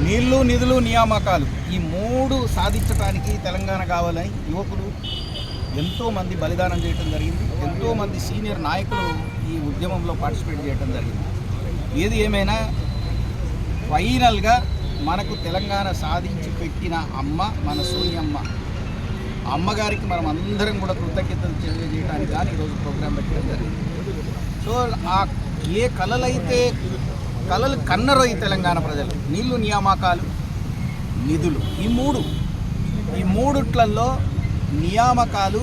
నీళ్లు, నిధులు, నియామకాలు ఈ మూడు సాధించడానికి తెలంగాణ కావాలని యువకులు ఎంతోమంది బలిదానం చేయడం జరిగింది. ఎంతోమంది సీనియర్ నాయకులు ఈ ఉద్యమంలో పార్టిసిపేట్ చేయడం జరిగింది. ఏది ఏమైనా ఫైనల్గా మనకు తెలంగాణ సాధించి పెట్టిన అమ్మ మన సోనియమ్మ అమ్మగారికి మనం అందరం కూడా కృతజ్ఞతలు తెలియజేయడానికి కానీ ఈరోజు ప్రోగ్రాం పెట్టడం జరిగింది. సో ఏ కళలైతే కళలు కన్నరో ఈ తెలంగాణ ప్రజలు, నీళ్లు, నియామకాలు, నిధులు, ఈ మూడుట్లలో నియామకాలు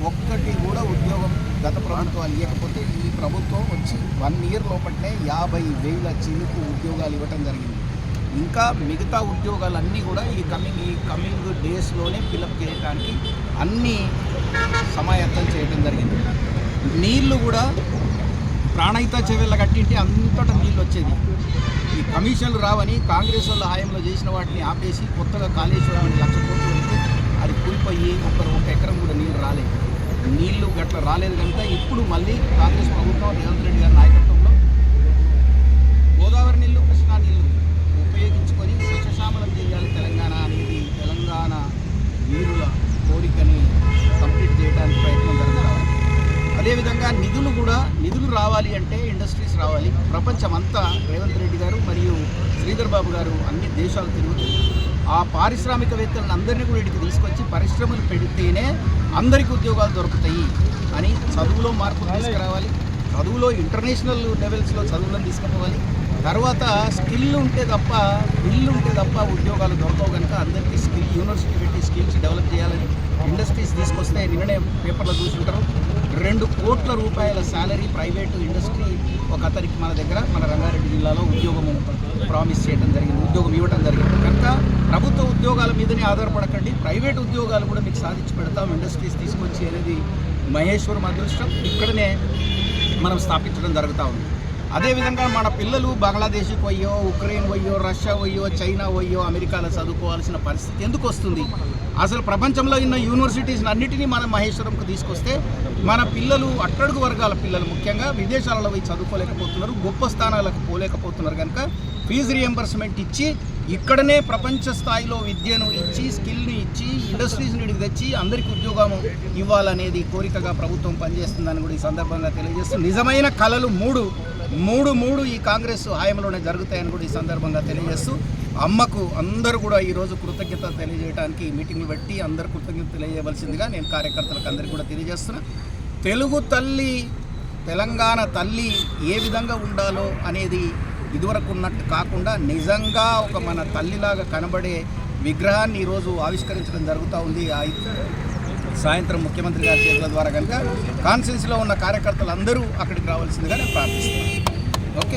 ఒక్కటి కూడా ఉద్యోగం గత ప్రభుత్వాలు ఇవ్వకపోతే ఈ ప్రభుత్వం వచ్చి 1 ఇయర్ లోపలనే 50,000 చిలుకు ఉద్యోగాలు ఇవ్వటం జరిగింది. ఇంకా మిగతా ఉద్యోగాలన్నీ కూడా ఈ కమింగ్ డేస్లోనే ఫిలప్ చేయడానికి అన్నీ సమాయత్తం చేయడం జరిగింది. నీళ్లు కూడా ప్రాణహిత చెవెళ్ళ కట్టింటే అంతటా నీళ్ళు వచ్చేది. ఈ కమిషన్లు రావని కాంగ్రెస్ వాళ్ళ హాయంలో చేసిన వాటిని ఆపేసి కొత్తగా కాళేశ్వరం అని 1,00,000 కోట్లు పెడితే అది కూలిపోయి ఒక ఎకరం కూడా నీళ్ళు రాలేదు. నీళ్లు గట్ల రాలేదు కనుక ఇప్పుడు మళ్ళీ కాంగ్రెస్ ప్రభుత్వం రేవంత్ రెడ్డి గారి నాయకత్వంలో గోదావరి నీళ్లు, కృష్ణా నీళ్లు ఉపయోగించుకొని సస్యశ్యామలం చేయాలి తెలంగాణ అనేది తెలంగాణ వీరుల కోరికని కంప్లీట్ చేయడానికి ప్రయత్నం జరుగుతుంది. అదేవిధంగా నిధులు రావాలి అంటే ఇండస్ట్రీస్ రావాలి. ప్రపంచమంతా రేవంత్ రెడ్డి గారు మరియు శ్రీధర్ బాబు గారు అన్ని దేశాలు తిరుగుతారు. ఆ పారిశ్రామికవేత్తలను అందరినీ కూడా ఇక్కడికి తీసుకొచ్చి పరిశ్రమలు పెడితేనే అందరికీ ఉద్యోగాలు దొరుకుతాయి అని చదువులో మార్పులు తీసుకురావాలి. చదువులో ఇంటర్నేషనల్ లెవెల్స్లో చదువులను తీసుకుపోవాలి. తర్వాత స్కిల్ ఉంటే తప్ప ఉద్యోగాలు దొరకవు కనుక అందరికీ యూనివర్సిటీ పెట్టి స్కిల్స్ డెవలప్ చేయాలని ఇండస్ట్రీస్ తీసుకొస్తే నిన్ననే పేపర్లో చూసుంటారు 2 కోట్ల రూపాయల శాలరీ ప్రైవేటు ఇండస్ట్రీ ఒక అతనికి మన రంగారెడ్డి జిల్లాలో ఉద్యోగం ప్రామిస్ చేయడం జరిగింది, ఉద్యోగం ఇవ్వడం జరిగింది. కనుక ప్రభుత్వ ఉద్యోగాల మీదనే ఆధారపడకండి, ప్రైవేట్ ఉద్యోగాలు కూడా మీకు సాధించి పెడతాం ఇండస్ట్రీస్ తీసుకొచ్చి అనేది మహేశ్వరం అదృష్టం ఇక్కడనే మనం స్థాపించడం జరుగుతూ ఉంది. అదేవిధంగా మన పిల్లలు బంగ్లాదేశ్కి పోయో, ఉక్రెయిన్ పోయో, రష్యా పోయో, చైనా పోయో, అమెరికాలో చదువుకోవాల్సిన పరిస్థితి ఎందుకు వస్తుంది? అసలు ప్రపంచంలో ఉన్న యూనివర్సిటీస్ అన్నిటినీ మనం మహేశ్వరంకు తీసుకొస్తే మన పిల్లలు అట్టడుగు వర్గాల పిల్లలు ముఖ్యంగా విదేశాలలో పోయి చదువుకోలేకపోతున్నారు, గొప్ప స్థానాలకు పోలేకపోతున్నారు. కనుక ఫీజు రియంబర్స్మెంట్ ఇచ్చి ఇక్కడనే ప్రపంచ స్థాయిలో విద్యను ఇచ్చి స్కిల్ని ఇచ్చి ఇండస్ట్రీస్ని తెచ్చి అందరికీ ఉద్యోగం ఇవ్వాలనేది కోరికగా ప్రభుత్వం పనిచేస్తుందని కూడా ఈ సందర్భంగా తెలియజేస్తూ నిజమైన కళలు మూడు ఈ కాంగ్రెస్ హాయంలోనే జరుగుతాయని కూడా ఈ సందర్భంగా తెలియజేస్తూ అమ్మకు అందరూ కూడా ఈరోజు కృతజ్ఞత తెలియజేయడానికి మీటింగ్లు పెట్టి అందరూ కృతజ్ఞత తెలియజేయవలసిందిగా నేను కార్యకర్తలకు అందరికీ కూడా తెలియజేస్తున్నా. తెలుగు తల్లి, తెలంగాణ తల్లి ఏ విధంగా ఉండాలో అనేది ఇదివరకు ఉన్నట్టు కాకుండా నిజంగా ఒక మన తల్లిలాగా కనబడే విగ్రహాన్ని ఈరోజు ఆవిష్కరించడం జరుగుతూ ఉంది. సాయంత్రం ముఖ్యమంత్రి గారి చేతుల ద్వారా కనుక కాన్స్టిట్యూన్సీలో ఉన్న కార్యకర్తలు అందరూ అక్కడికి రావాల్సిందిగా నేను ప్రార్థిస్తున్నాను.